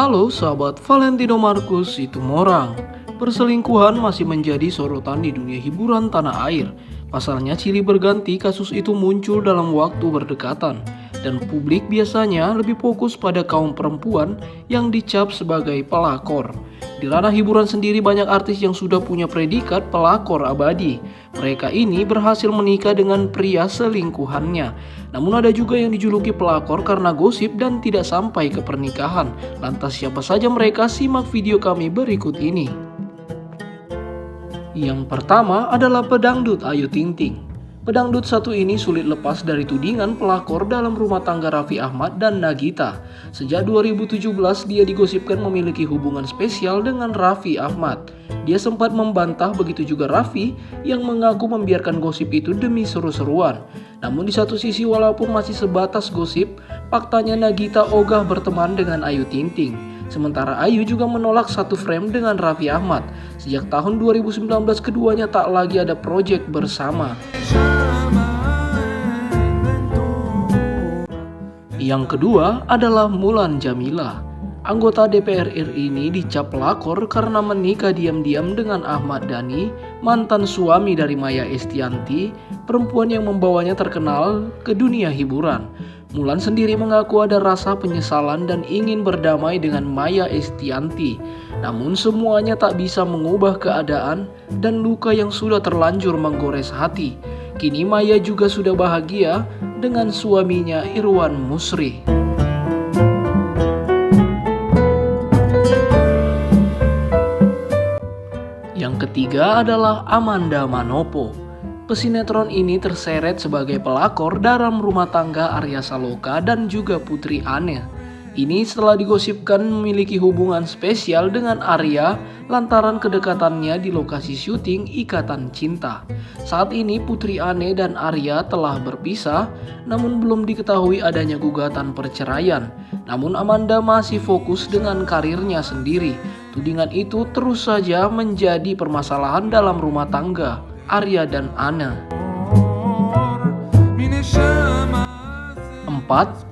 Halo sahabat Valentino Marcus Situmorang. Perselingkuhan masih menjadi sorotan di dunia hiburan tanah air. Pasalnya silih berganti kasus itu muncul dalam waktu berdekatan. Dan publik biasanya lebih fokus pada kaum perempuan yang dicap sebagai pelakor. Di ranah hiburan sendiri banyak artis yang sudah punya predikat pelakor abadi. Mereka ini berhasil menikah dengan pria selingkuhannya. Namun ada juga yang dijuluki pelakor karena gosip dan tidak sampai ke pernikahan. Lantas siapa saja mereka? Simak video kami berikut ini. Yang pertama adalah pedangdut Ayu Ting Ting. Pedangdut satu ini sulit lepas dari tudingan pelakor dalam rumah tangga Raffi Ahmad dan Nagita. Sejak 2017 dia digosipkan memiliki hubungan spesial dengan Raffi Ahmad. Dia sempat membantah, begitu juga Raffi yang mengaku membiarkan gosip itu demi seru-seruan. Namun di satu sisi walaupun masih sebatas gosip, faktanya Nagita ogah berteman dengan Ayu Ting Ting. Sementara Ayu juga menolak satu frame dengan Raffi Ahmad. Sejak tahun 2019 keduanya tak lagi ada proyek bersama. Yang kedua adalah Mulan Jameela. Anggota DPR RI ini dicap pelakor karena menikah diam-diam dengan Ahmad Dhani, mantan suami dari Maia Estianty, perempuan yang membawanya terkenal ke dunia hiburan. Mulan sendiri mengaku ada rasa penyesalan dan ingin berdamai dengan Maia Estianty. Namun semuanya tak bisa mengubah keadaan dan luka yang sudah terlanjur menggores hati. Kini Maia juga sudah bahagia dengan suaminya Irwan Musri. Yang ketiga adalah Amanda Manopo. Pesinetron ini terseret sebagai pelakor dalam rumah tangga Arya Saloka dan juga Putri Anne. Ini setelah digosipkan memiliki hubungan spesial dengan Arya lantaran kedekatannya di lokasi syuting Ikatan Cinta. Saat ini Putri Anne dan Arya telah berpisah, namun belum diketahui adanya gugatan perceraian. Namun Amanda masih fokus dengan karirnya sendiri. Tudingan itu terus saja menjadi permasalahan dalam rumah tangga Arya dan Anne. 4.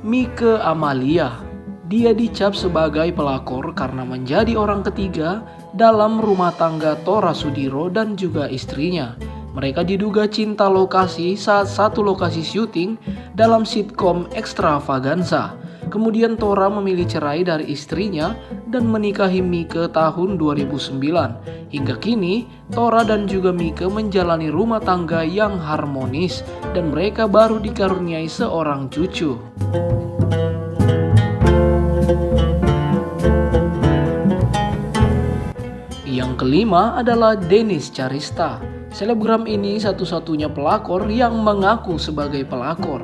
Mike Amalia. Dia dicap sebagai pelakor karena menjadi orang ketiga dalam rumah tangga Tora Sudiro dan juga istrinya. Mereka diduga cinta lokasi saat satu lokasi syuting dalam sitkom Extravaganza. Kemudian Tora memilih cerai dari istrinya dan menikahi Mike tahun 2009. Hingga kini, Tora dan juga Mike menjalani rumah tangga yang harmonis dan mereka baru dikaruniai seorang cucu. Yang kelima adalah Dennis Charista. Selebgram ini satu-satunya pelakor yang mengaku sebagai pelakor.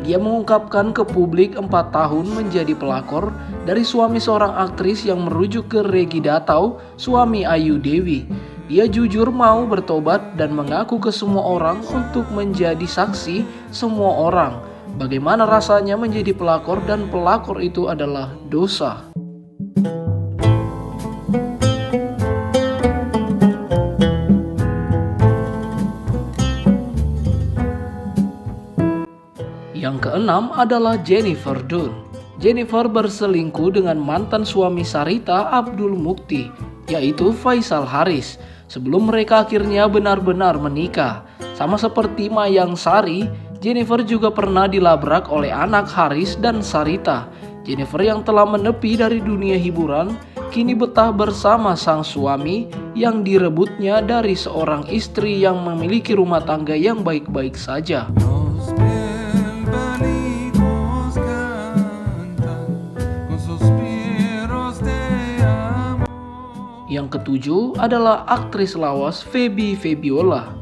Dia mengungkapkan ke publik 4 tahun menjadi pelakor dari suami seorang aktris yang merujuk ke Regi Datau, suami Ayu Dewi. Dia jujur mau bertobat dan mengaku ke semua orang untuk menjadi saksi semua orang. Bagaimana rasanya menjadi pelakor dan pelakor itu adalah dosa. Yang keenam adalah Jennifer Dunn. Jennifer berselingkuh dengan mantan suami Sarita Abdul Mukti, yaitu Faisal Haris, sebelum mereka akhirnya benar-benar menikah. Sama seperti Mayang Sari, Jennifer juga pernah dilabrak oleh anak Haris dan Sarita. Jennifer yang telah menepi dari dunia hiburan, kini betah bersama sang suami yang direbutnya dari seorang istri yang memiliki rumah tangga yang baik-baik saja. Yang ketujuh adalah aktris lawas Feby Febiola.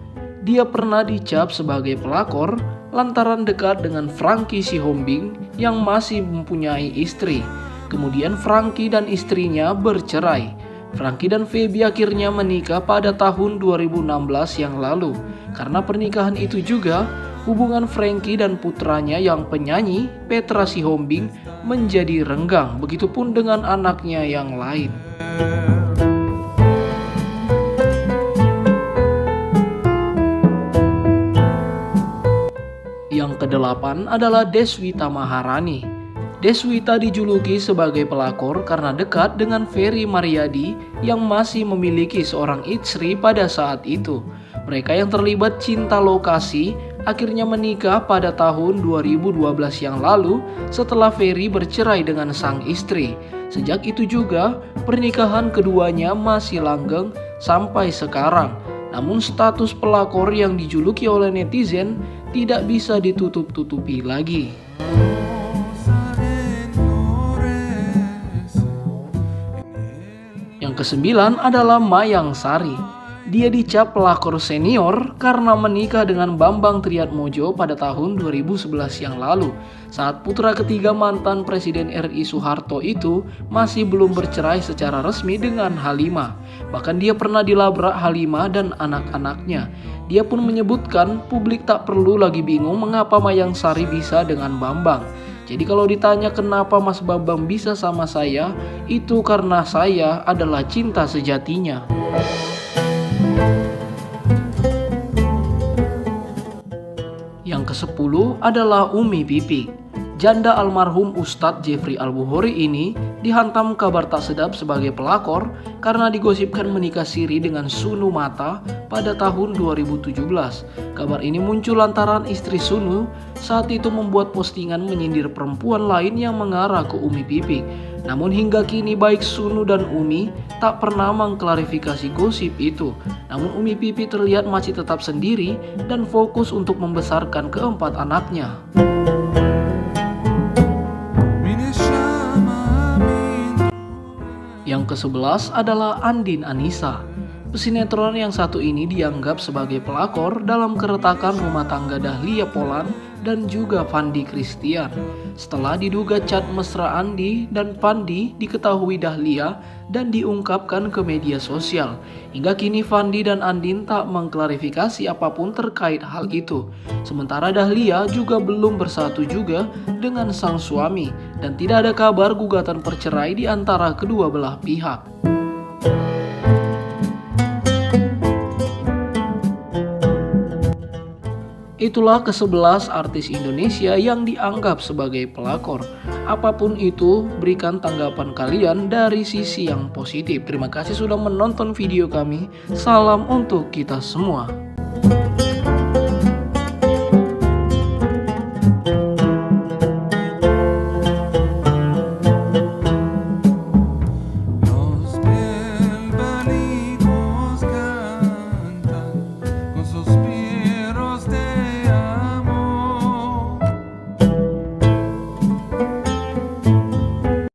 Dia pernah dicap sebagai pelakor lantaran dekat dengan Frankie Sihombing yang masih mempunyai istri. Kemudian Frankie dan istrinya bercerai. Frankie dan Feby akhirnya menikah pada tahun 2016 yang lalu. Karena pernikahan itu juga, hubungan Frankie dan putranya yang penyanyi Petra Sihombing menjadi renggang. Begitupun dengan anaknya yang lain. Yang kedelapan adalah Deswita Maharani. Deswita dijuluki sebagai pelakor karena dekat dengan Ferry Maryadi yang masih memiliki seorang istri pada saat itu. Mereka yang terlibat cinta lokasi akhirnya menikah pada tahun 2012 yang lalu setelah Ferry bercerai dengan sang istri. Sejak itu juga pernikahan keduanya masih langgeng sampai sekarang. Namun status pelakor yang dijuluki oleh netizen tidak bisa ditutup-tutupi lagi. Yang kesembilan adalah Mayang Sari. Dia dicap pelakor senior karena menikah dengan Bambang Triatmojo pada tahun 2011 yang lalu, saat putra ketiga mantan Presiden RI Soeharto itu masih belum bercerai secara resmi dengan Halimah. Bahkan dia pernah dilabrak Halimah dan anak-anaknya. Dia pun menyebutkan publik tak perlu lagi bingung mengapa Mayang Sari bisa dengan Bambang. Jadi kalau ditanya kenapa Mas Bambang bisa sama saya, itu karena saya adalah cinta sejatinya. Yang ke-10 adalah Umi Pipik. Janda almarhum Ustadz Jeffrey Al-Bukhari ini dihantam kabar tak sedap sebagai pelakor karena digosipkan menikah siri dengan Sunu Mata pada tahun 2017. Kabar ini muncul lantaran istri Sunu saat itu membuat postingan menyindir perempuan lain yang mengarah ke Umi Pipik. Namun hingga kini baik Sunu dan Umi tak pernah mengklarifikasi gosip itu. Namun Umi Pipik terlihat masih tetap sendiri dan fokus untuk membesarkan keempat anaknya. Yang ke-11 adalah Andin Anissa. Pesinetron yang satu ini dianggap sebagai pelakor dalam keretakan rumah tangga Dahlia Polan dan juga Fandi Christian. Setelah diduga chat mesra Andi dan Fandi diketahui Dahlia dan diungkapkan ke media sosial. Hingga kini Fandi dan Andin tak mengklarifikasi apapun terkait hal itu. Sementara Dahlia juga belum bersatu juga dengan sang suami dan tidak ada kabar gugatan percerai di antara kedua belah pihak. Itulah ke-11 artis Indonesia yang dianggap sebagai pelakor. Apapun itu, berikan tanggapan kalian dari sisi yang positif. Terima kasih sudah menonton video kami. Salam untuk kita semua.